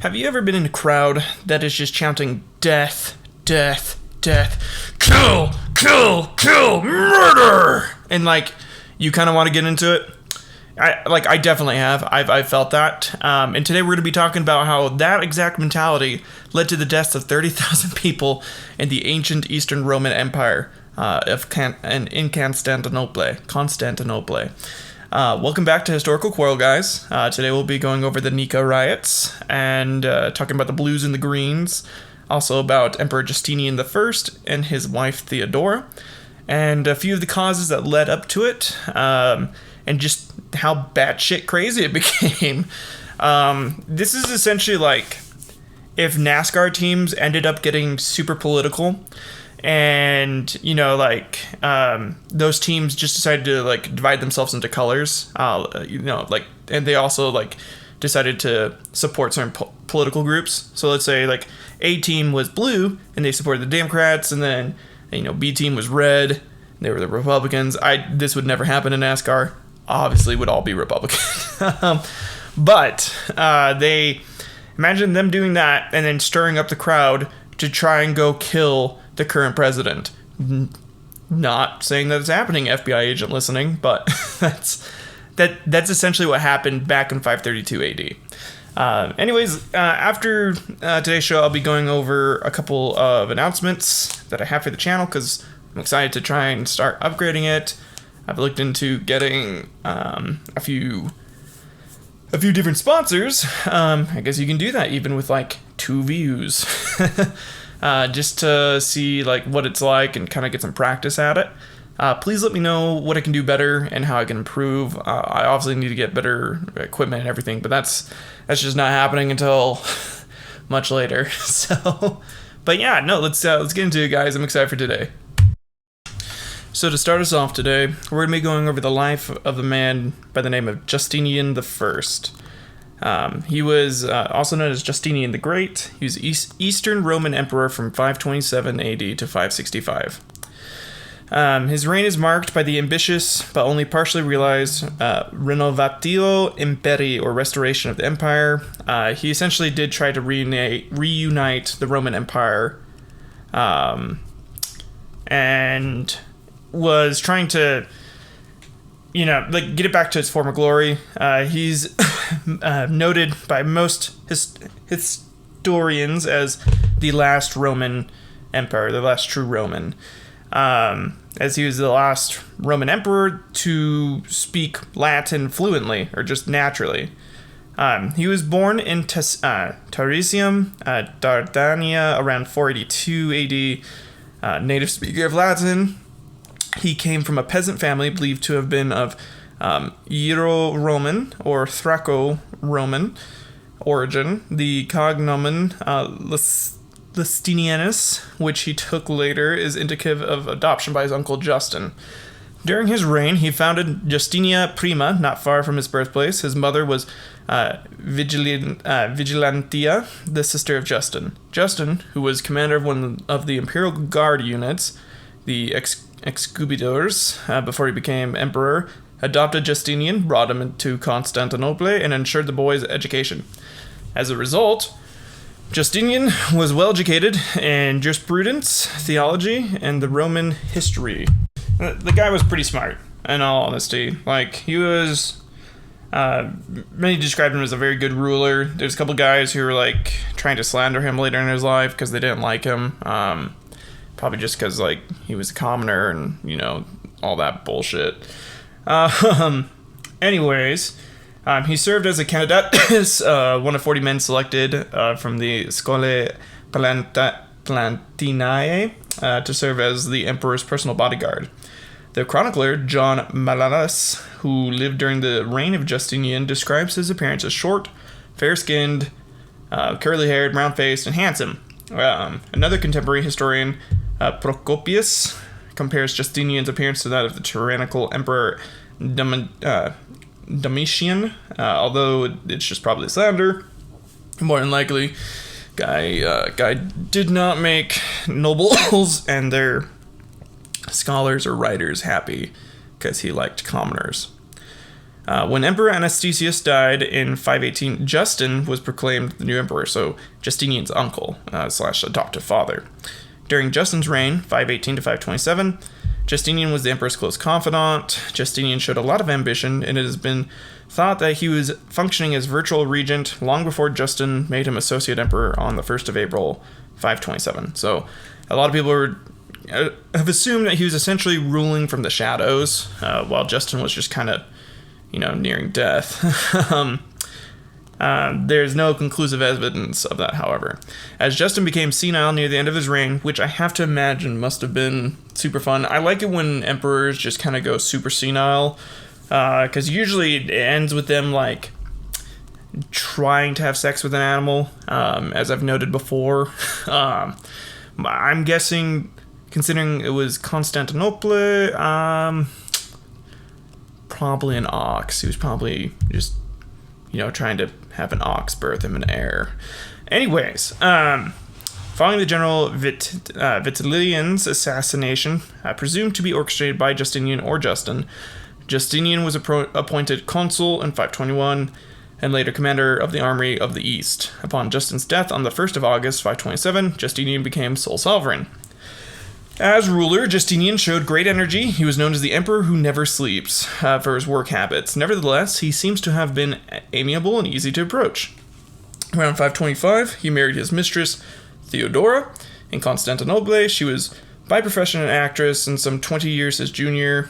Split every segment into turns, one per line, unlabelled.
Have you ever been in a crowd that is just chanting death, death, death, kill, kill, kill, murder? And like, you kind of want to get into it? I definitely have. I've felt that. And today we're going to be talking about how that exact mentality led to the deaths of 30,000 people in the ancient Eastern Roman Empire in Constantinople. Welcome back to Historical Quarrel, guys. Today we'll be going over the Nika Riots and talking about the blues and the greens. Also about Emperor Justinian I and his wife Theodora. And a few of the causes that led up to it. And just how batshit crazy it became. This is essentially like if NASCAR teams ended up getting super political and, you know, like, those teams just decided to, like, divide themselves into colors, and they also, like, decided to support certain political groups. So let's say, like, A team was blue, and they supported the Democrats, and then, B team was red, and they were the Republicans. This would never happen in NASCAR. Obviously would all be Republican. But they imagine them doing that and then stirring up the crowd to try and go kill the current president. Not saying that it's happening, FBI agent listening, but that's essentially what happened back in 532 AD. After today's show, I'll be going over a couple of announcements that I have for the channel because I'm excited to try and start upgrading it. I've looked into getting a few different sponsors. I guess you can do that even with like 2 views, just to see like what it's like and kind of get some practice at it. Please let me know what I can do better and how I can improve. I obviously need to get better equipment and everything, but that's just not happening until much later. So, but yeah, no, let's get into it, guys. I'm excited for today. So to start us off today, we're going to be going over the life of a man by the name of Justinian I. He was also known as Justinian the Great. He was Eastern Roman Emperor from 527 AD to 565. His reign is marked by the ambitious but only partially realized Renovatio Imperii, or restoration of the empire. He essentially did try to reunite the Roman Empire, and was trying to, get it back to its former glory. He's noted by most historians as the last Roman emperor, the last true Roman, as he was the last Roman emperor to speak Latin fluently, or just naturally. He was born in Tarisium, Dardania, around 482 AD, native speaker of Latin. He came from a peasant family believed to have been of Iro-Roman or Thraco-Roman origin. The cognomen Lustinianus, which he took later, is indicative of adoption by his uncle Justin. During his reign, he founded Justinia Prima, not far from his birthplace. His mother was Vigilantia, the sister of Justin. Justin, who was commander of one of the imperial guard units, the Excubitors, before he became emperor, adopted Justinian, brought him into Constantinople, and ensured the boy's education. As a result, Justinian was well educated in jurisprudence, theology, and the Roman history. The guy was pretty smart, in all honesty. Like, he was... many described him as a very good ruler. There's a couple guys who were, like, trying to slander him later in his life because they didn't like him. Probably just because, like, he was a commoner and, all that bullshit. He served as a candidatus, one of 40 men selected from the Scholae Palantinae to serve as the emperor's personal bodyguard. The chronicler John Malalus, who lived during the reign of Justinian, describes his appearance as short, fair-skinned, curly-haired, round-faced, and handsome. Another contemporary historian, Procopius, compares Justinian's appearance to that of the tyrannical emperor Domitian, although it's just probably slander. More than likely, guy did not make nobles and their scholars or writers happy because he liked commoners. When Emperor Anastasius died in 518, Justin was proclaimed the new emperor, so Justinian's uncle slash adoptive father. During Justin's reign, 518 to 527, Justinian was the emperor's close confidant. Justinian showed a lot of ambition, and it has been thought that he was functioning as virtual regent long before Justin made him associate emperor on the 1st of April, 527. So a lot of people have assumed that he was essentially ruling from the shadows, while Justin was just kind of, nearing death. There's no conclusive evidence of that, however. As Justin became senile near the end of his reign, which I have to imagine must have been super fun. I like it when emperors just kind of go super senile, because usually it ends with them, like, trying to have sex with an animal, as I've noted before. I'm guessing, considering it was Constantinople, probably an ox. He was probably just, trying to have an ox birth him an heir. Anyways, following the general Vitalian's assassination, presumed to be orchestrated by Justinian or Justin, Justinian was appointed consul in 521 and later commander of the army of the East. Upon Justin's death on the 1st of August, 527, Justinian became sole sovereign. As ruler, Justinian showed great energy. He was known as the emperor who never sleeps for his work habits. Nevertheless, he seems to have been amiable and easy to approach. Around 525, he married his mistress, Theodora, in Constantinople. She was by profession an actress and some 20 years his junior.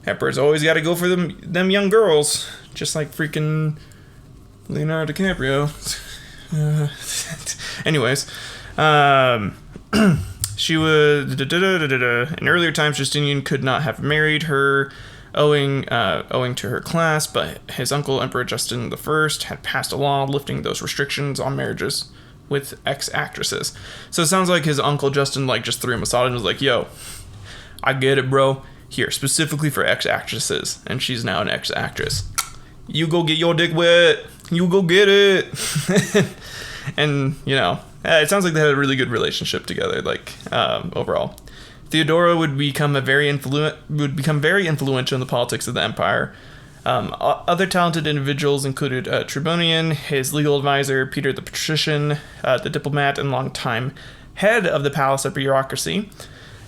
Emperors always got to go for them young girls, just like freaking Leonardo DiCaprio. Anyways, she was in earlier times. Justinian could not have married her, owing to her class, but his uncle Emperor Justin I had passed a law lifting those restrictions on marriages with ex-actresses. So it sounds like his uncle Justin just threw him aside and was like, "Yo, I get it, bro. Here, specifically for ex-actresses," and she's now an ex-actress. You go get your dick wet. You go get it. And it sounds like they had a really good relationship together, overall. Theodora would become very influential in the politics of the empire. Other talented individuals included Tribonian, his legal advisor, Peter the Patrician, the diplomat and longtime head of the palace of bureaucracy,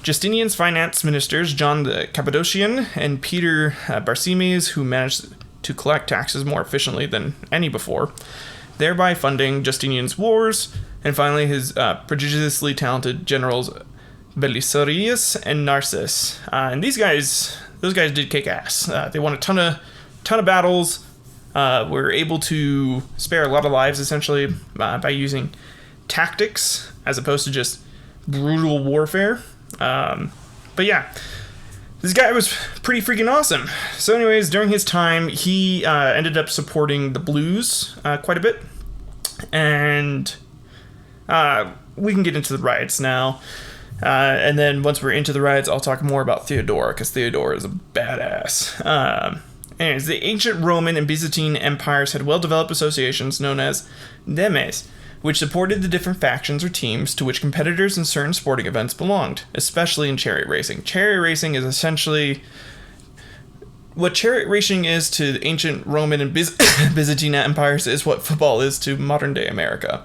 Justinian's finance ministers, John the Cappadocian and Peter Barsimes, who managed to collect taxes more efficiently than any before, thereby funding Justinian's wars, and finally his prodigiously talented generals Belisarius and Narcissus. And those guys did kick ass. They won a ton of battles, were able to spare a lot of lives essentially by using tactics as opposed to just brutal warfare. But yeah, this guy was pretty freaking awesome. So anyways, during his time, he ended up supporting the Blues quite a bit. And we can get into the riots now. And then once we're into the riots, I'll talk more about Theodora, because Theodora is a badass. Anyways, the ancient Roman and Byzantine empires had well-developed associations known as demes, which supported the different factions or teams to which competitors in certain sporting events belonged, especially in chariot racing. Chariot racing is essentially what chariot racing is to the ancient Roman and Byzantine empires is what football is to modern-day America.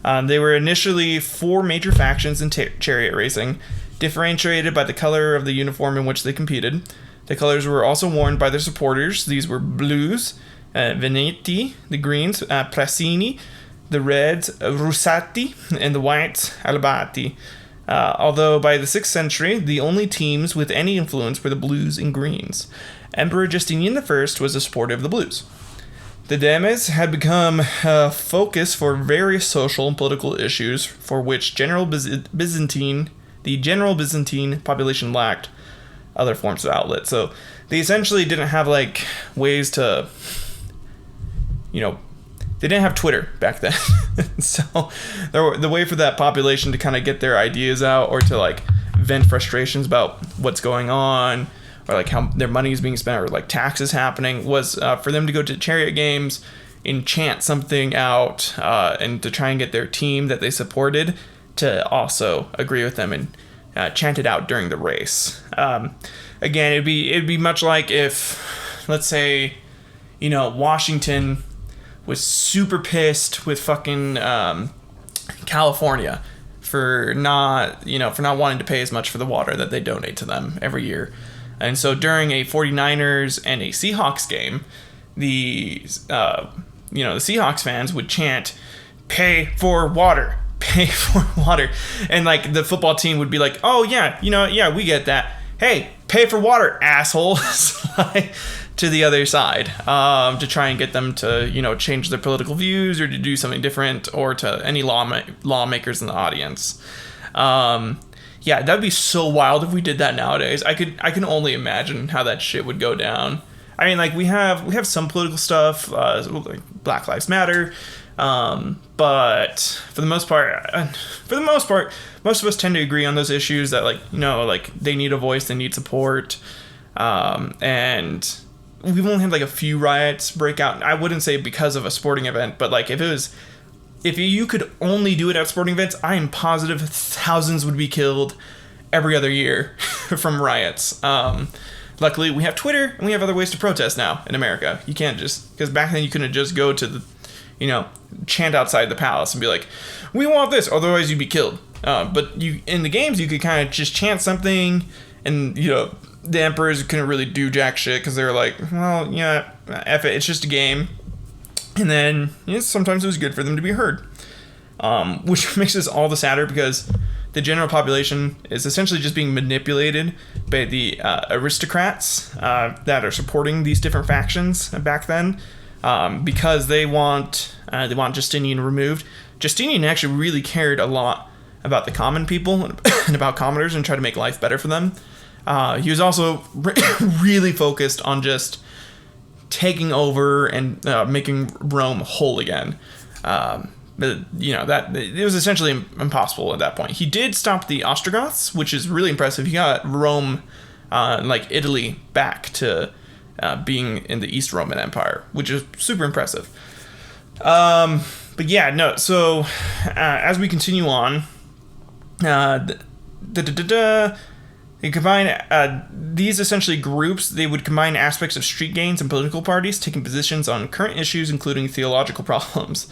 They were initially 4 major factions in chariot racing, differentiated by the color of the uniform in which they competed. The colors were also worn by their supporters. These were blues, Veneti, the greens, Prasini, the reds, Russati, and the whites, Albati. Although by the 6th century, the only teams with any influence were the blues and greens. Emperor Justinian I was a supporter of the blues. The demes had become a focus for various social and political issues for which the general Byzantine population lacked other forms of outlet. So they essentially didn't have ways to, they didn't have Twitter back then. So the way for that population to kind of get their ideas out or to vent frustrations about what's going on, or how their money is being spent, or taxes happening, was for them to go to chariot games and chant something out, and to try and get their team that they supported to also agree with them and chant it out during the race. Again, it'd be much like if let's say, Washington was super pissed with fucking California for not wanting to pay as much for the water that they donate to them every year. And so during a 49ers and a Seahawks game, the Seahawks fans would chant, "Pay for water, pay for water." And like the football team would be like, "Oh yeah, we get that. Hey, pay for water, assholes." To the other side, to try and get them to, change their political views or to do something different, or to any lawmakers in the audience. Yeah, that'd be so wild if we did that nowadays. I can only imagine how that shit would go down. I mean, like we have some political stuff, like Black Lives Matter, but for the most part, most of us tend to agree on those issues that like they need a voice, they need support, and we've only had like a few riots break out. I wouldn't say because of a sporting event, but like if you could only do it at sporting events, I am positive thousands would be killed every other year from riots. Luckily, we have Twitter and we have other ways to protest now in America. You can't because back then you couldn't just go to the, chant outside the palace and be like, "We want this," otherwise you'd be killed. But in the games, you could kind of just chant something, and the emperors couldn't really do jack shit because they were like, "Well, yeah, F it, it's just a game." And then sometimes it was good for them to be heard, which makes this all the sadder because the general population is essentially just being manipulated by the aristocrats that are supporting these different factions back then, because they want Justinian removed. Justinian actually really cared a lot about the common people and about commoners and tried to make life better for them. He was also really focused on just taking over and making Rome whole again. But that it was essentially impossible at that point. He did stop the Ostrogoths, which is really impressive. He got Rome, like Italy, back to being in the East Roman Empire, which is super impressive. But yeah, no. So as we continue on, they combine these essentially groups. They would combine aspects of street gangs and political parties, taking positions on current issues, including theological problems.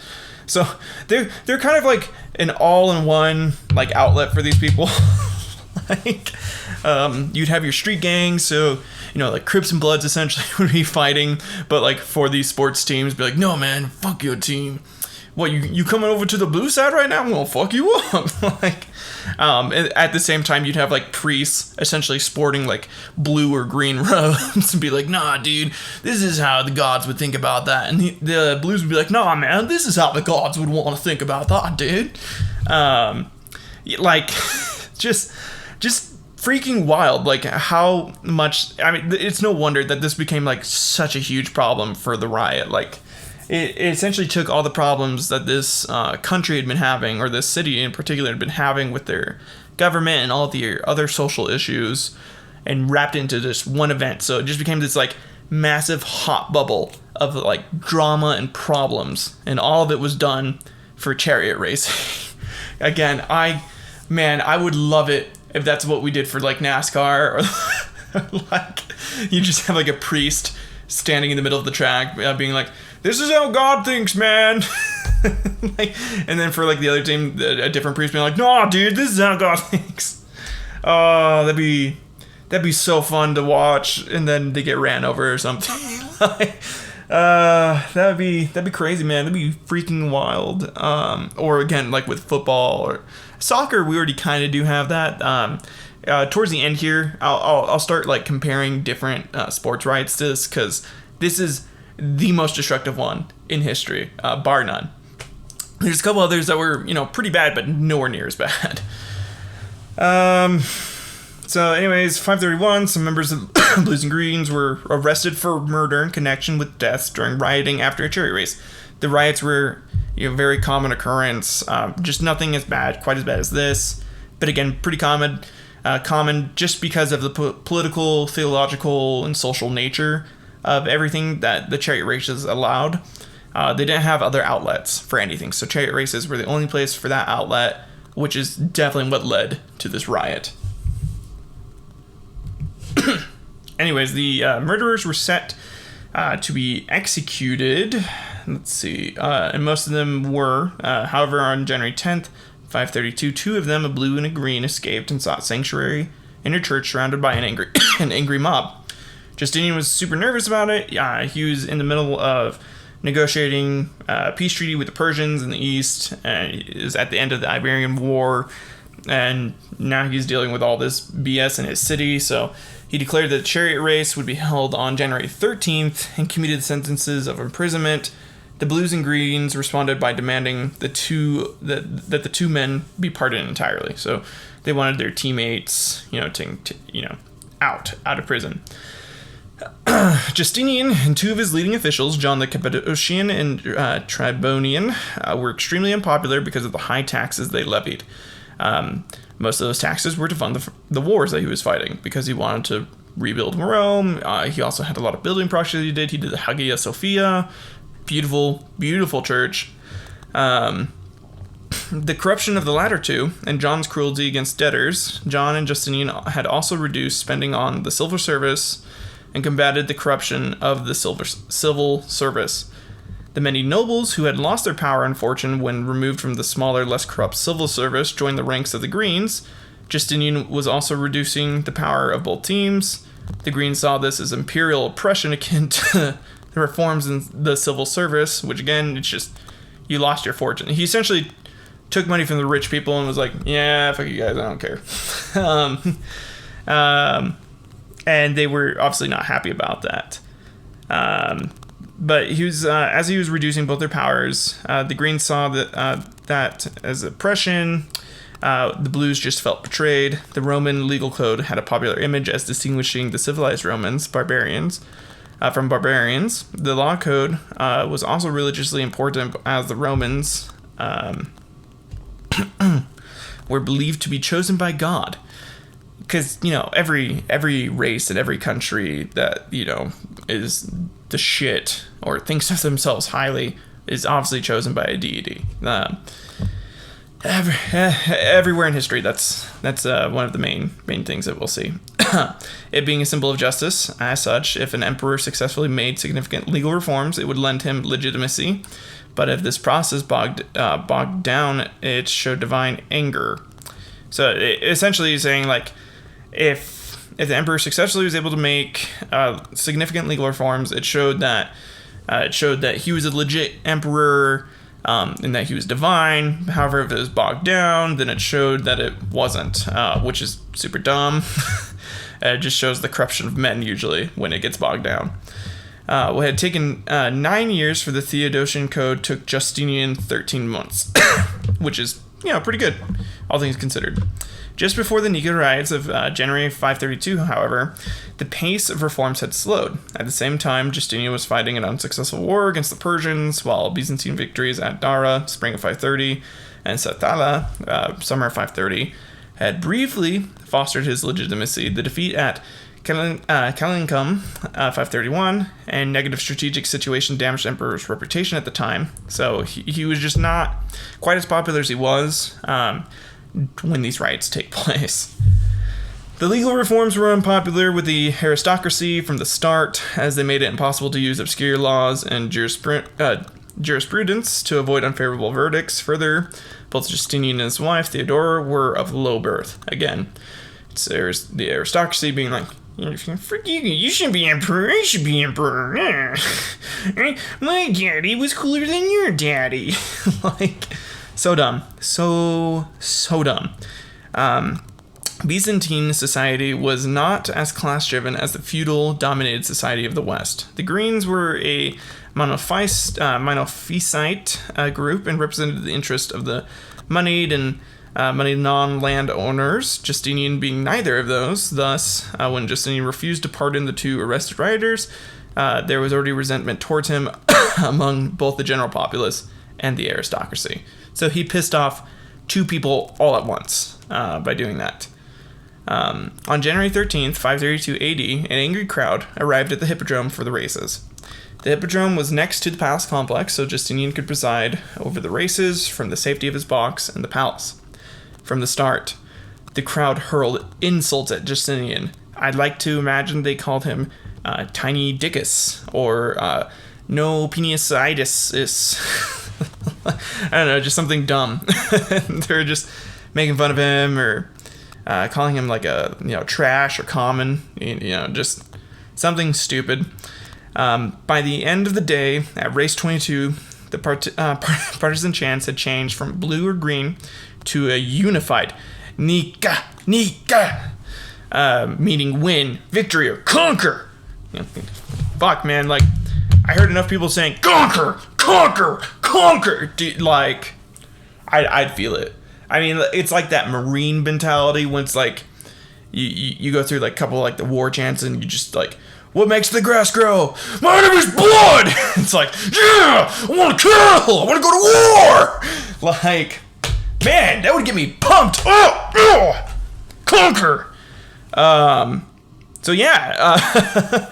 So they're kind of like an all-in-one like outlet for these people. Like you'd have your street gangs, so like Crips and Bloods essentially would be fighting, but like for these sports teams, be like, "No man, fuck your team. What, you coming over to the blue side right now? I'm gonna fuck you up." Like, at the same time, you'd have like priests essentially sporting like blue or green robes and be like, "Nah, dude, this is how the gods would think about that," and the blues would be like, "Nah, man, this is how the gods would want to think about that, dude." Like, just freaking wild. Like how much. I mean, it's no wonder that this became like such a huge problem for the riot. Like, it essentially took all the problems that this country had been having, or this city in particular had been having with their government and all the other social issues, and wrapped into just one event. So it just became this like massive hot bubble of like drama and problems, and all of it was done for chariot racing. Again, I would love it if that's what we did for like NASCAR, or like you just have like a priest standing in the middle of the track being like, "This is how God thinks, man." Like, and then for like the other team, a different priest being like, "No, dude, this is how God thinks." Oh, that'd be so fun to watch, and then they get ran over or something. Like, that'd be crazy, man. That'd be freaking wild. Or again, like with football or soccer, we already kind of do have that. Towards the end here, I'll start like comparing different sports riots to this, because this is the most destructive one in history, bar none. There's a couple others that were, pretty bad, but nowhere near as bad. So anyways, 531, some members of Blues and Greens were arrested for murder in connection with deaths during rioting after a chariot race. The riots were, very common occurrence, just nothing quite as bad as this, but again, pretty common just because of the political, theological, and social nature of everything that the chariot races allowed. They didn't have other outlets for anything, so chariot races were the only place for that outlet, which is definitely what led to this riot. Anyways, the murderers were set to be executed. Let's see. And most of them were. However, on January 10th, 532, 2 of them, a blue and a green, escaped and sought sanctuary in a church surrounded by an angry mob. Justinian was super nervous about it. He was in the middle of negotiating a peace treaty with the Persians in the east. It was at the end of the Iberian War, and now he's dealing with all this BS in his city. So he declared that the chariot race would be held on January 13th and commuted sentences of imprisonment. The Blues and Greens responded by demanding that the two men be pardoned entirely. So they wanted their teammates, out of prison. Justinian and 2 of his leading officials, John the Cappadocian and Tribonian, were extremely unpopular because of the high taxes they levied. Most of those taxes were to fund the wars that he was fighting, because he wanted to rebuild Rome. He also had a lot of building projects he did. He did the Hagia Sophia, beautiful, beautiful church. The corruption of the latter two, and John's cruelty against debtors, John and Justinian had also reduced spending on the civil service and combated the corruption of the civil service. The many nobles who had lost their power and fortune when removed from the smaller, less corrupt civil service joined the ranks of the Greens. Justinian was also reducing the power of both teams. The Greens saw this as imperial oppression akin to the reforms in the civil service, which again, it's just, you lost your fortune. He essentially took money from the rich people and was like, yeah, fuck you guys, I don't care. And they were obviously not happy about that. But he was, as he was reducing both their powers, the Greens saw that as oppression. The Blues just felt betrayed. The Roman legal code had a popular image as distinguishing the civilized Romans, from barbarians. The law code was also religiously important, as the Romans were believed to be chosen by God. Because, every race and every country that, is the shit or thinks of themselves highly is obviously chosen by a deity. Everywhere in history, that's one of the main things that we'll see. It being a symbol of justice, as such, if an emperor successfully made significant legal reforms, it would lend him legitimacy. But if this process bogged down, it showed divine anger. So essentially, he's saying, like, if the emperor successfully was able to make significant legal reforms, it showed that he was a legit emperor, and that he was divine. However, if it was bogged down, then it showed that it wasn't, which is super dumb. It just shows the corruption of men usually when it gets bogged down. What had taken 9 years for the Theodosian Code took Justinian 13 months, which is, pretty good, all things considered. Just before the Nika Riots of January 532, however, the pace of reforms had slowed. At the same time, Justinian was fighting an unsuccessful war against the Persians, while Byzantine victories at Dara, spring of 530, and Sathala, summer of 530, had briefly fostered his legitimacy. The defeat at Kalinicum, 531, and negative strategic situation damaged the emperor's reputation at the time. So he was just not quite as popular as he was when these riots take place. The legal reforms were unpopular with the aristocracy from the start, as they made it impossible to use obscure laws and jurisprudence to avoid unfavorable verdicts. Further, both Justinian and his wife, Theodora, were of low birth. Again, it's the aristocracy being like, frick you shouldn't be emperor, I should be emperor. My daddy was cooler than your daddy. Like, so dumb. So dumb. Byzantine society was not as class-driven as the feudal-dominated society of the West. The Greens were a Monophysite group and represented the interest of the moneyed non-landowners, Justinian being neither of those. Thus, when Justinian refused to pardon the 2 arrested rioters, there was already resentment towards him among both the general populace and the aristocracy. So he pissed off 2 people all at once by doing that. On January 13th, 532 AD, an angry crowd arrived at the Hippodrome for the races. The Hippodrome was next to the palace complex, so Justinian could preside over the races from the safety of his box in the palace. From the start, the crowd hurled insults at Justinian. I'd like to imagine they called him tiny dickus, or no peniasitis is. I don't know, just something dumb. They're just making fun of him, or calling him like a trash or common, just something stupid. By the end of the day, at race 22, the partisan chants had changed from blue or green to a unified Nika, meaning win, victory, or conquer. Fuck, man, like, I heard enough people saying conquer, dude, like, I'd feel it. I mean, it's like that Marine mentality when it's like you go through like a couple like the war chants and you just like, what makes the grass grow? My enemy's blood. It's like, yeah, I want to kill. I want to go to war. Like, man, that would get me pumped. Conquer. So yeah,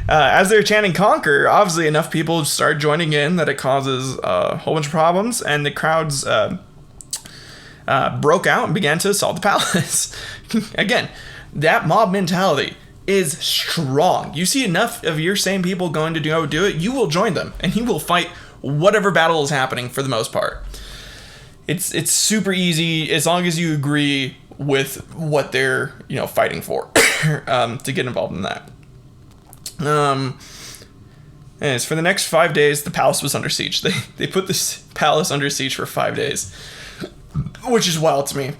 as they're chanting conquer, obviously enough people start joining in that it causes a whole bunch of problems, and the crowds broke out and began to assault the palace. Again, that mob mentality is strong. You see enough of your same people going to do it, you will join them, and you will fight whatever battle is happening for the most part. It's super easy as long as you agree with what they're fighting for to get involved in that. As for the next 5 days, the palace was under siege. They put this palace under siege for 5 days, which is wild to me.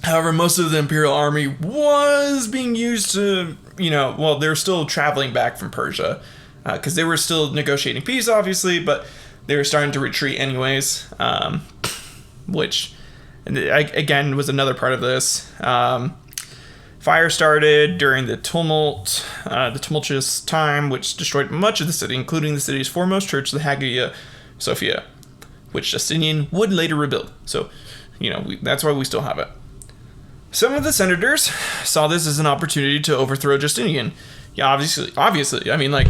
However, most of the Imperial army was being used to, they were still traveling back from Persia, because they were still negotiating peace, obviously, but they were starting to retreat anyways, which, again, was another part of this. Fire started during the tumultuous time, which destroyed much of the city, including the city's foremost church, the Hagia Sophia, which Justinian would later rebuild. So, that's why we still have it. Some of the senators saw this as an opportunity to overthrow Justinian. Yeah, obviously. I mean, like,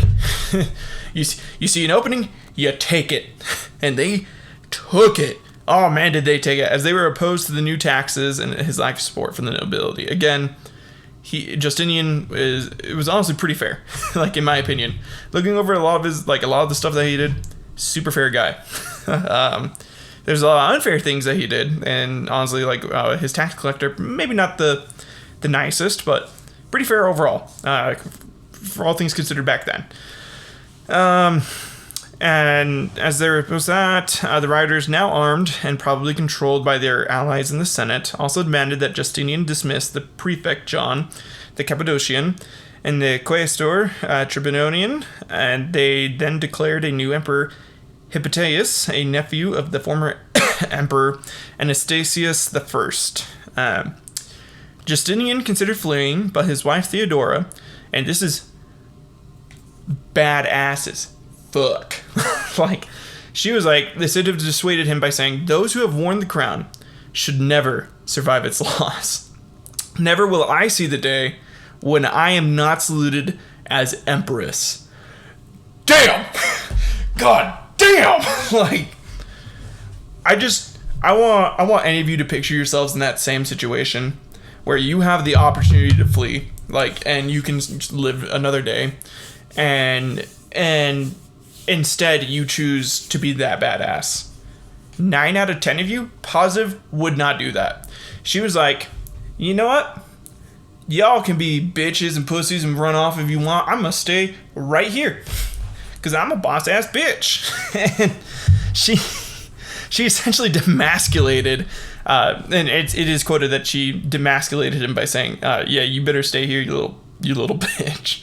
you see an opening, you take it. And they took it. Oh, man, did they take it. As they were opposed to the new taxes and his lack of support from the nobility. Again, Justinian it was honestly pretty fair, like, in my opinion. Looking over a lot of the stuff that he did, super fair guy. There's a lot of unfair things that he did, and honestly, like, his tax collector, maybe not the nicest, but pretty fair overall, for all things considered back then. And as there was that, the rioters, now armed and probably controlled by their allies in the Senate, also demanded that Justinian dismiss the prefect John, the Cappadocian, and the quaestor Tribunonian, and they then declared a new emperor, Hippotius, a nephew of the former emperor Anastasius I. Justinian considered fleeing, but his wife Theodora, and this is badass as fuck. Like, she was like, they said to have dissuaded him by saying, those who have worn the crown should never survive its loss. Never will I see the day when I am not saluted as empress. Damn! God damn! Like, I want any of you to picture yourselves in that same situation where you have the opportunity to flee, like, and you can live another day, and instead you choose to be that badass. 9 out of 10 of you, positive, would not do that. She was like, you know what? Y'all can be bitches and pussies and run off if you want. I'm gonna stay right here, because I'm a boss-ass bitch. And she essentially demasculated, and it is quoted that she demasculated him by saying, yeah, you better stay here, you little bitch.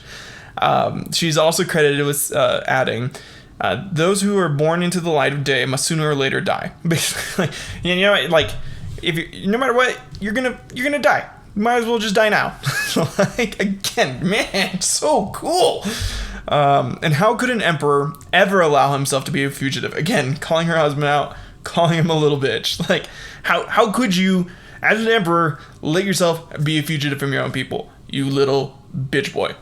She's also credited with adding, those who are born into the light of day must sooner or later die. Basically, like, no matter what, you're gonna die. You might as well just die now. Like, again, man, so cool. And how could an emperor ever allow himself to be a fugitive? Again, calling her husband out, calling him a little bitch. Like, how could you, as an emperor, let yourself be a fugitive from your own people? You little bitch boy.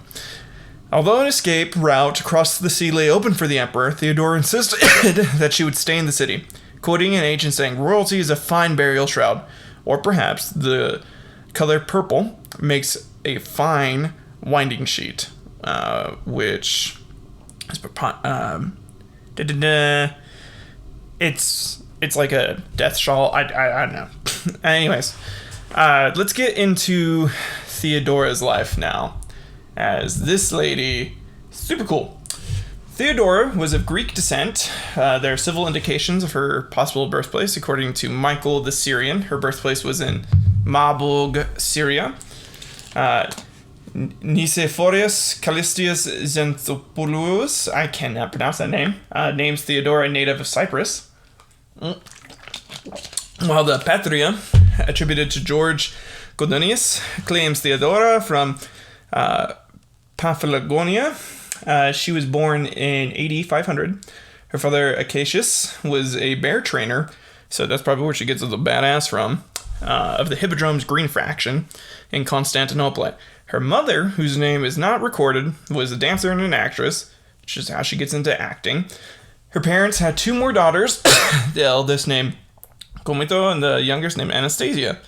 Although an escape route across the sea lay open for the emperor, Theodora insisted that she would stay in the city, quoting an agent saying, royalty is a fine burial shroud, or perhaps the color purple makes a fine winding sheet. which is it's like a death shawl. I don't know. Anyways, let's get into Theodora's life now, as this lady, super cool. Theodora was of Greek descent. There are several indications of her possible birthplace. According to Michael the Syrian, her birthplace was in Marburg, Syria. Nicephorus Callistius Xanthopoulos, I cannot pronounce that name, names Theodora a native of Cyprus. While the Patria, attributed to George Godonius, claims Theodora from Paphlagonia. She was born in AD 500. Her father, Acacius, was a bear trainer, so that's probably where she gets the badass from, of the Hippodrome's Green Faction in Constantinople. Her mother, whose name is not recorded, was a dancer and an actress, which is how she gets into acting. Her parents had 2 more daughters, the eldest named Comito and the youngest named Anastasia.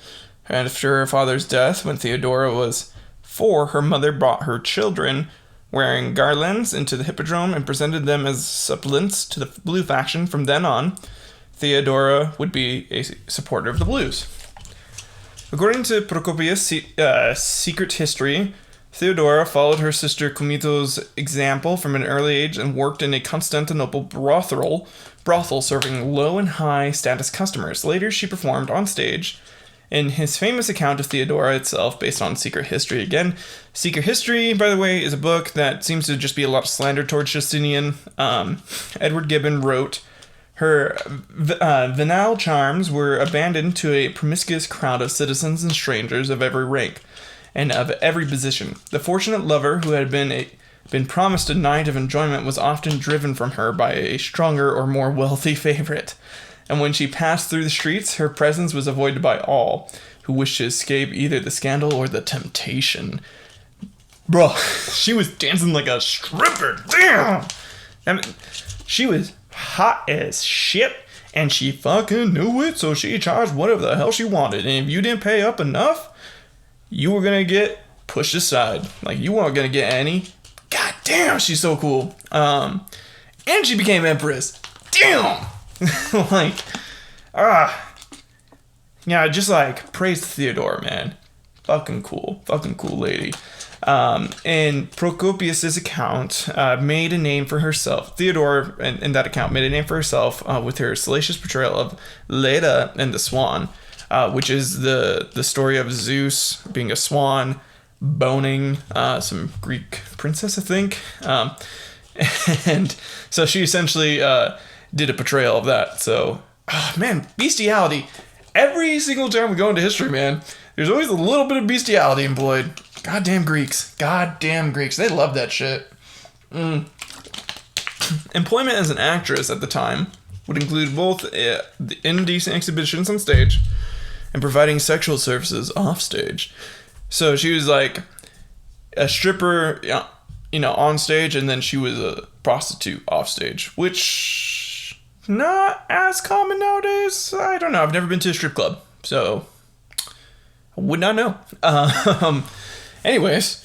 And after her father's death, when Theodora was 4, her mother brought her children wearing garlands into the Hippodrome and presented them as suppliants to the Blue faction. From then on, Theodora would be a supporter of the Blues. According to Procopius' Secret History, Theodora followed her sister Comito's example from an early age and worked in a Constantinople brothel serving low and high status customers. Later, she performed on stage in his famous account of Theodora itself, based on Secret History. Again, Secret History, by the way, is a book that seems to just be a lot of slander towards Justinian. Edward Gibbon wrote, her venal charms were abandoned to a promiscuous crowd of citizens and strangers of every rank and of every position. The fortunate lover who had been promised a night of enjoyment was often driven from her by a stronger or more wealthy favorite. And when she passed through the streets, her presence was avoided by all who wished to escape either the scandal or the temptation. Bro, she was dancing like a stripper. Damn! I mean, she was hot as shit, and she fucking knew it, so she charged whatever the hell she wanted. And if you didn't pay up enough, you were gonna get pushed aside. Like, you weren't gonna get any. God damn, she's so cool. And she became empress. Damn! Like, yeah, just like, praise Theodora, man. Fucking cool lady. In Procopius' account, made a name for herself. Theodora, in that account, made a name for herself with her salacious portrayal of Leda and the Swan, which is the story of Zeus being a swan, boning some Greek princess, I think. And so she essentially did a portrayal of that. So, man, bestiality. Every single time we go into history, man, there's always a little bit of bestiality employed. Goddamn Greeks. They love that shit. Employment as an actress at the time would include both the indecent exhibitions on stage and providing sexual services off stage. So she was like a stripper, on stage, and then she was a prostitute off stage, which not as common nowadays. I don't know. I've never been to a strip club, so I would not know. Anyways,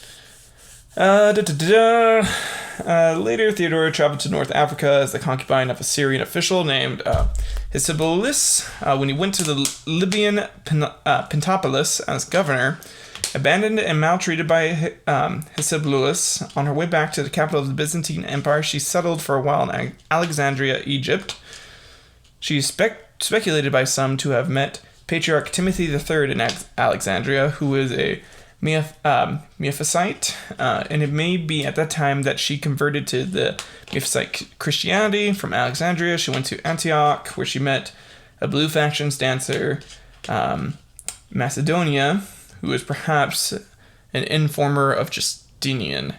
later Theodora traveled to North Africa as the concubine of a Syrian official named Hysibulus. When he went to the Libyan Pentapolis as governor, abandoned and maltreated by Hysibulus, on her way back to the capital of the Byzantine Empire, she settled for a while in Alexandria, Egypt. She is speculated by some to have met Patriarch Timothy III in Alexandria, who is a Miaphysite, and it may be at that time that she converted to the Miaphysite Christianity. From Alexandria, she went to Antioch, where she met a Blue Factions dancer, Macedonia, who was perhaps an informer of Justinian.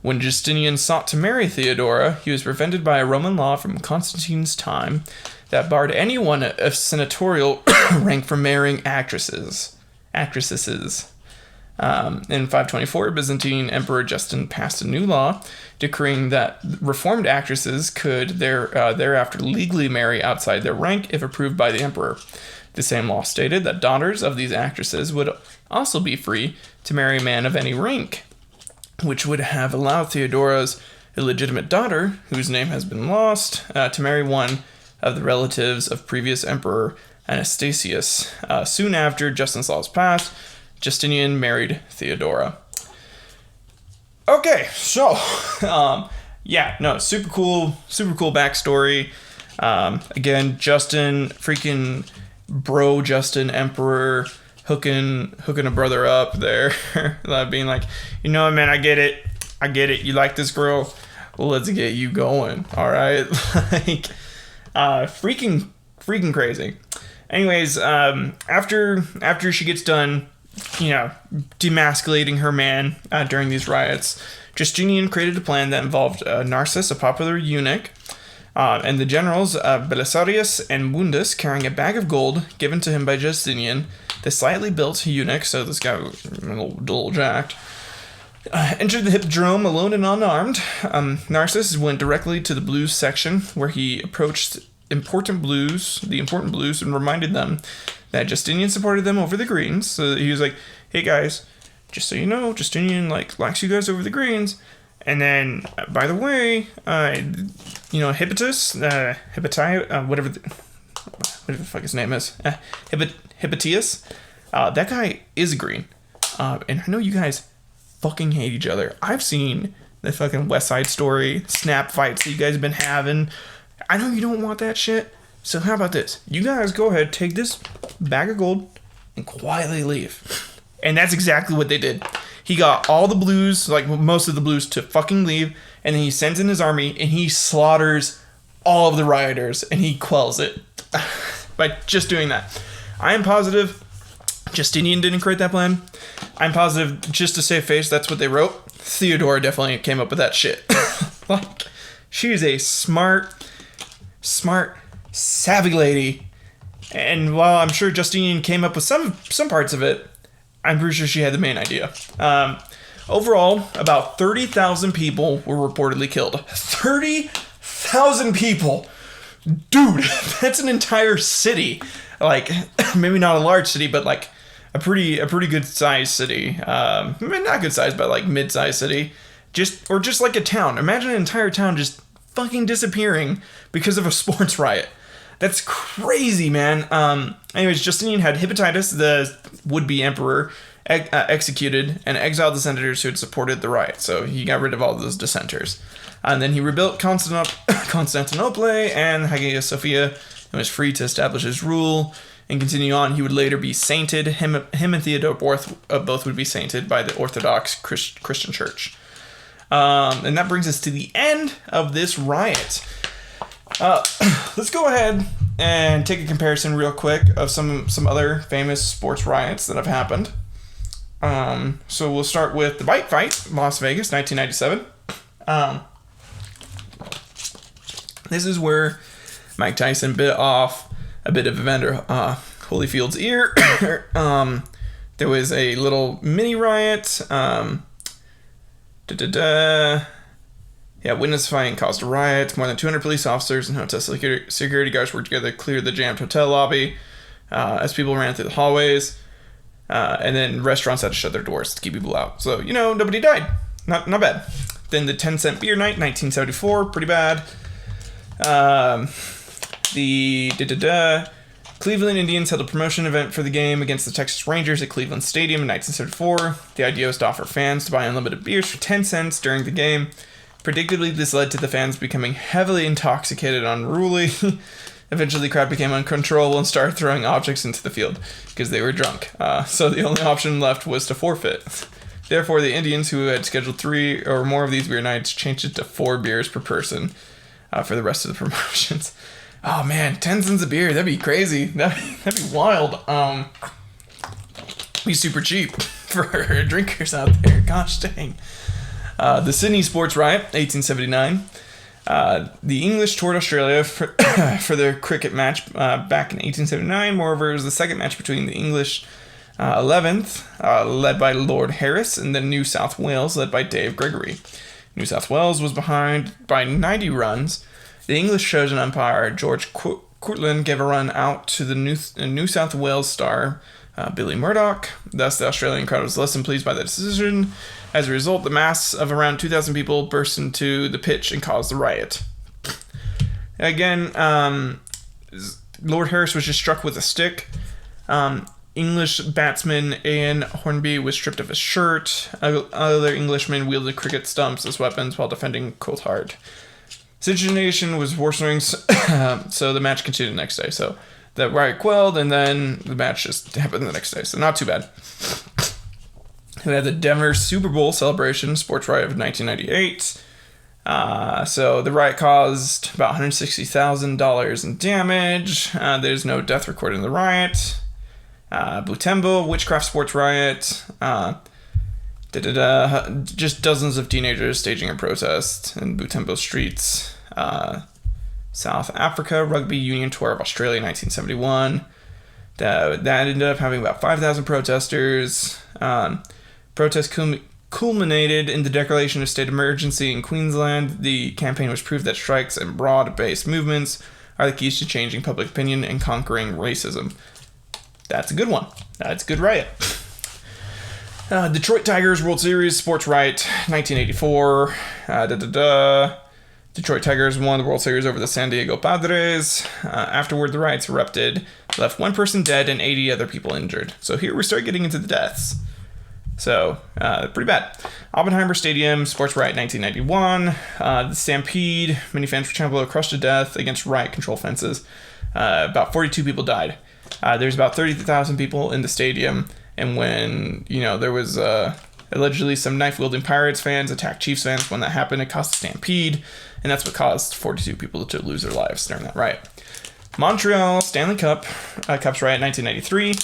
When Justinian sought to marry Theodora, he was prevented by a Roman law from Constantine's time that barred anyone of senatorial rank from marrying actresses. In 524, Byzantine Emperor Justin passed a new law decreeing that reformed actresses could thereafter legally marry outside their rank if approved by the emperor. The same law stated that daughters of these actresses would also be free to marry a man of any rank, which would have allowed Theodora's illegitimate daughter, whose name has been lost, to marry one of the relatives of previous emperor Anastasius. Soon after Justin's laws passed, Justinian married Theodora. Okay, so, super cool backstory. Again, Justin, freaking bro Justin, emperor, hooking a brother up there, being like, you know, man, I get it, you like this girl, well, let's get you going, all right? Like, freaking crazy. Anyways, after she gets done, you know, demasculating her man during these riots, Justinian created a plan that involved Narcissus, a popular eunuch, and the generals Belisarius and Mundus carrying a bag of gold given to him by Justinian. The slightly built eunuch, so this guy was a little jacked, entered the hippodrome alone and unarmed. Narcissus went directly to the blues section, where he approached the important blues, and reminded them that Justinian supported them over the greens. So he was like, hey guys, just so you know, Justinian likes you guys over the greens. And then, by the way, whatever the fuck his name is, Hippatius, that guy is green. And I know you guys fucking hate each other. I've seen the fucking West Side Story snap fights that you guys have been having. I know you don't want that shit. So how about this? You guys go ahead, take this bag of gold, and quietly leave. And that's exactly what they did. He got all the blues, most of the blues, to fucking leave, and then he sends in his army, and he slaughters all of the rioters, and he quells it by just doing that. I am positive Justinian didn't create that plan. I'm positive, just to save face, that's what they wrote. Theodora definitely came up with that shit. She is a smart, savvy lady. And while I'm sure Justinian came up with some parts of it, I'm pretty sure she had the main idea. Overall, about 30,000 people were reportedly killed. 30,000 people! Dude, that's an entire city. Maybe not a large city, but a pretty good sized city. Not good size, but mid-sized city. Just like a town. Imagine an entire town just fucking disappearing because of a sports riot. That's crazy, man. Anyways, Justinian had Hepatitis, the would-be emperor, executed and exiled the senators who had supported the riot. So he got rid of all those dissenters. And then he rebuilt Constantinople and Hagia Sophia and was free to establish his rule. And continue on, he would later be sainted. Him and Theodore both would be sainted by the Orthodox Christian Church. And that brings us to the end of this riot. Let's go ahead and take a comparison real quick of some other famous sports riots that have happened. So we'll start with the Bike Fight, Las Vegas, 1997. This is where Mike Tyson bit off a bit of Evander Holyfield's ear. There was a little mini riot. Witness fighting caused a riot. More than 200 police officers and hotel security guards worked together to clear the jammed hotel lobby as people ran through the hallways. And then restaurants had to shut their doors to keep people out. So, nobody died. Not bad. Then the 10-cent beer night, 1974, pretty bad. The Cleveland Indians held a promotion event for the game against the Texas Rangers at Cleveland Stadium in 1974. The idea was to offer fans to buy unlimited beers for 10 cents during the game. Predictably, this led to the fans becoming heavily intoxicated and unruly. Eventually, the crowd became uncontrollable and started throwing objects into the field because they were drunk. So the only option left was to forfeit. Therefore, the Indians, who had scheduled 3 or more of these beer nights, changed it to 4 beers per person for the rest of the promotions. Oh man, 10 cents a beer, that'd be crazy. That'd be wild. Be super cheap for drinkers out there. Gosh dang. The Sydney Sports Riot, 1879. The English toured Australia for their cricket match back in 1879. Moreover, it was the second match between the English 11th, led by Lord Harris, and then New South Wales, led by Dave Gregory. New South Wales was behind by 90 runs. The English chosen umpire, George Courtland, gave a run out to the New South Wales star, Billy Murdoch. Thus, the Australian crowd was less than pleased by the decision. As a result, the mass of around 2,000 people burst into the pitch and caused the riot. Again, Lord Harris was just struck with a stick. English batsman Ian Hornby was stripped of his shirt. Other Englishmen wielded cricket stumps as weapons while defending Coulthard. Situation was worsening, so the match continued the next day. So the riot quelled, and then the match just happened the next day. So not too bad. We had the Denver Super Bowl celebration, sports riot of 1998. So the riot caused about $160,000 in damage. There's no death recorded in the riot. Butembo, witchcraft sports riot. Just dozens of teenagers staging a protest in Butembo streets. South Africa, Rugby Union Tour of Australia, 1971. That ended up having about 5,000 protesters. Protests culminated in the declaration of state of emergency in Queensland. The campaign was proof that strikes and broad-based movements are the keys to changing public opinion and conquering racism. That's a good one. That's a good riot. Detroit Tigers World Series sports riot, 1984. Detroit Tigers won the World Series over the San Diego Padres. Afterward, the riots erupted, left one person dead and 80 other people injured. So here we start getting into the deaths. So, pretty bad. Oppenheimer Stadium, sports riot, 1991. The Stampede, many fans were trampled or crushed to death against riot control fences. About 42 people died. There's about 30,000 people in the stadium, and when, there was allegedly some knife-wielding Pirates fans attacked Chiefs fans, when that happened, it caused a stampede, and that's what caused 42 people to lose their lives during that riot. Montreal Stanley Cup, Cups riot, 1993.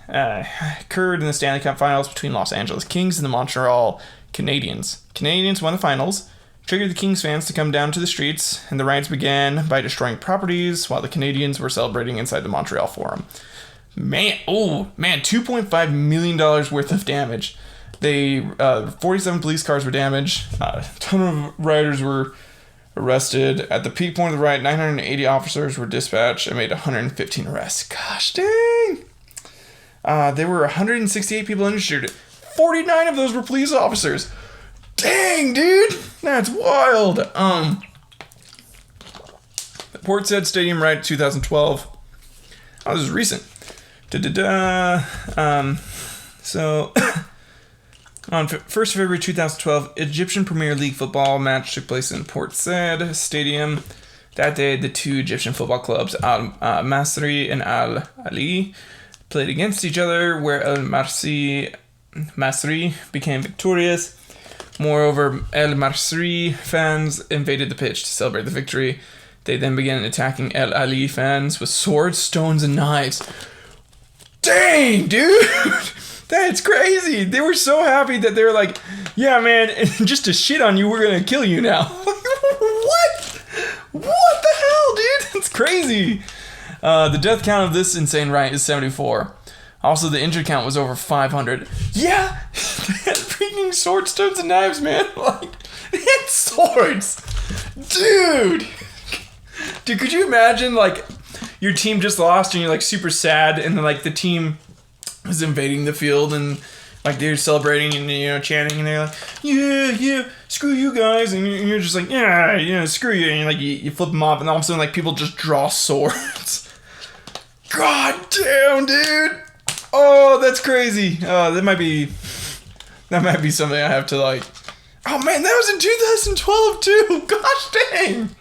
Occurred in the Stanley Cup Finals between Los Angeles Kings and the Montreal Canadiens. Canadiens won the finals, triggered the Kings fans to come down to the streets, and the riots began by destroying properties while the Canadiens were celebrating inside the Montreal Forum. Man, $2.5 million worth of damage. 47 police cars were damaged. A ton of rioters were arrested. At the peak point of the riot, 980 officers were dispatched and made 115 arrests. Gosh dang! There were 168 people injured. 49 of those were police officers. Dang, dude! That's wild. The Portishead Stadium riot 2012. Oh, this is recent. So, on 1st February 2012, Egyptian Premier League football match took place in Port Said Stadium. That day, the two Egyptian football clubs, Al Masri and Al Ali, played against each other, where Al Masri became victorious. Moreover, Al Masri fans invaded the pitch to celebrate the victory. They then began attacking Al Ali fans with swords, stones, and knives. Dang, dude! That's crazy. They were so happy that they were like, yeah, man, just to shit on you, we're going to kill you now. What? What the hell, dude? That's crazy. The death count of this insane riot is 74. Also, the injured count was over 500. Yeah, they had freaking swords, stones, and knives, man. They had swords. Dude, could you imagine, your team just lost and you're, super sad, and then, the team was invading the field and, they're celebrating and, chanting, and they're like, yeah, screw you guys, and you're just like, yeah, screw you, and, you flip them off, and all of a sudden, people just draw swords. God damn, dude. Oh, that's crazy. That might be something I have to, oh, man, that was in 2012, too. Gosh dang.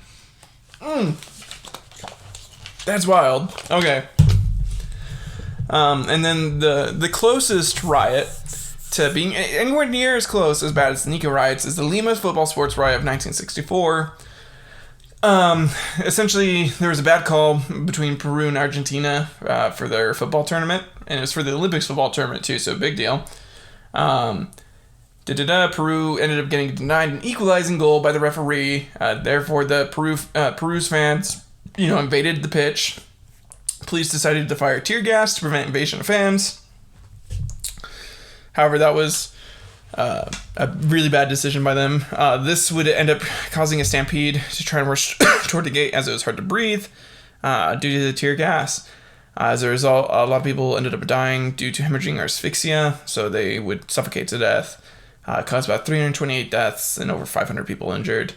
That's wild. Okay. And then the closest riot to being anywhere near as close as bad as the Nika riots is the Lima football sports riot of 1964. Essentially, there was a bad call between Peru and Argentina for their football tournament, and it was for the Olympics football tournament too, so big deal. Peru ended up getting denied an equalizing goal by the referee. Therefore, the Peru's fans, invaded the pitch, Police decided to fire tear gas to prevent invasion of fans. However, that was a really bad decision by them. This would end up causing a stampede to try and rush toward the gate, as it was hard to breathe due to the tear gas. As a result, a lot of people ended up dying due to hemorrhaging or asphyxia, so they would suffocate to death. It caused about 328 deaths and over 500 people injured.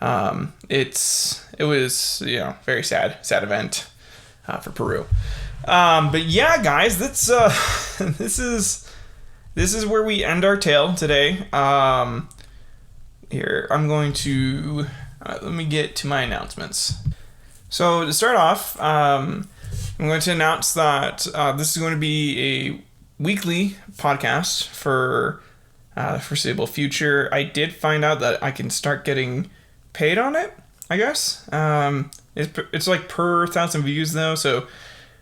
It was, very sad event for Peru. But yeah, guys, that's this is where we end our tale today. Here, I'm going to let me get to my announcements. So to start off, I'm going to announce that this is going to be a weekly podcast for the foreseeable future. I did find out that I can start getting paid on it, I guess. It's like per 1,000 views though, so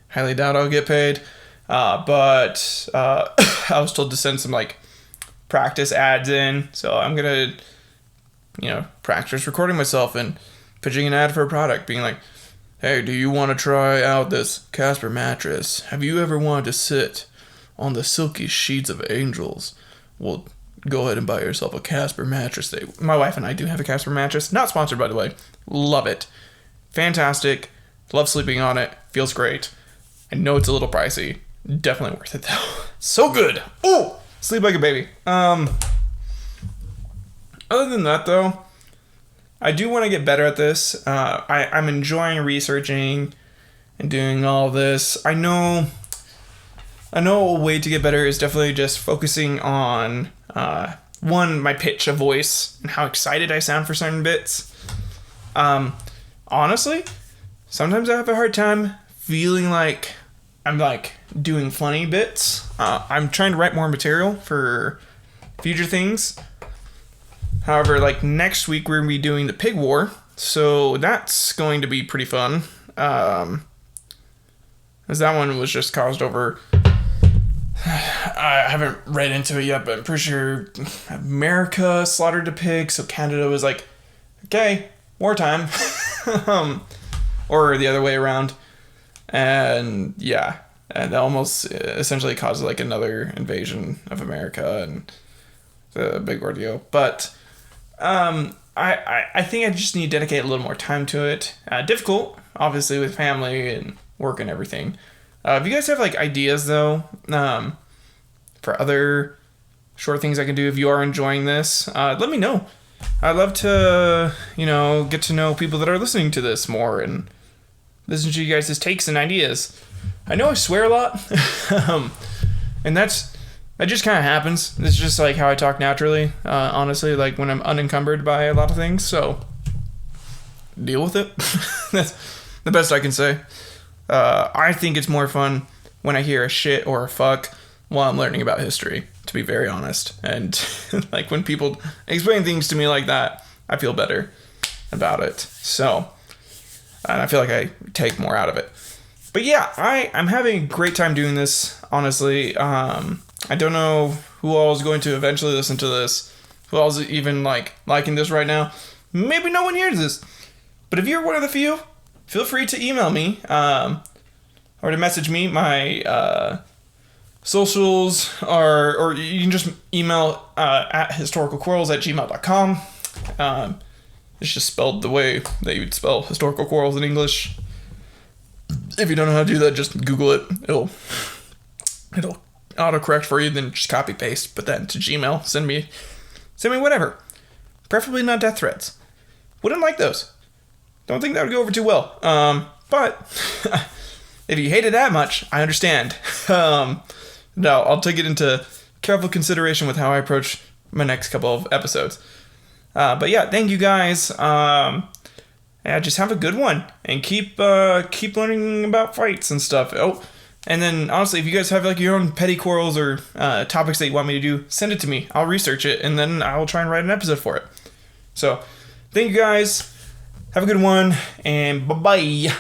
highly doubt I'll get paid. But I was told to send some like practice ads in, so I'm gonna, practice recording myself and pitching an ad for a product, being like, "Hey, do you want to try out this Casper mattress? Have you ever wanted to sit on the silky sheets of angels? Well, go ahead and buy yourself a Casper mattress." My wife and I do have a Casper mattress. Not sponsored, by the way. Love it. Fantastic. Love sleeping on it. Feels great. I know it's a little pricey. Definitely worth it, though. So good. Oh, sleep like a baby. Other than that, though, I do want to get better at this. I'm enjoying researching and doing all this. I know a way to get better is definitely just focusing on, one, my pitch of voice and how excited I sound for certain bits. Honestly, sometimes I have a hard time feeling like I'm like doing funny bits. I'm trying to write more material for future things. However, like next week we're going to be doing the pig war, so that's going to be pretty fun. As that one was just caused over, I haven't read into it yet, but I'm pretty sure America slaughtered a pig, so Canada was like, okay, wartime. Or the other way around. And yeah, and that almost essentially caused like another invasion of America, and the big ordeal. But I think I just need to dedicate a little more time to it. Difficult, obviously, with family and work and everything. If you guys have like ideas though, for other short things I can do, if you are enjoying this, let me know. I'd love to, get to know people that are listening to this more and listen to you guys' takes and ideas. I know I swear a lot, and that just kind of happens. It's just like how I talk naturally, honestly, like when I'm unencumbered by a lot of things, so deal with it. That's the best I can say. I think it's more fun when I hear a shit or a fuck while I'm learning about history, to be very honest. And like when people explain things to me like that, I feel better about it. So, and I feel like I take more out of it. But yeah, I'm having a great time doing this, honestly. I don't know who all is going to eventually listen to this, who all is even liking this right now. Maybe no one hears this. But if you're one of the few, feel free to email me or to message me. My socials are, or you can just email at historicalquarrels@gmail.com. It's just spelled the way that you'd spell historical quarrels in English. If you don't know how to do that, just Google it. It'll autocorrect for you, then just copy paste, put that into Gmail, send me whatever. Preferably not death threats. Wouldn't like those. Don't think that would go over too well. But if you hate it that much, I understand. No, I'll take it into careful consideration with how I approach my next couple of episodes. But yeah, thank you guys. Yeah, just have a good one and keep learning about fights and stuff. Oh, and then honestly, if you guys have like your own petty quarrels or topics that you want me to do, send it to me. I'll research it and then I'll try and write an episode for it. So, thank you guys. Have a good one and bye-bye.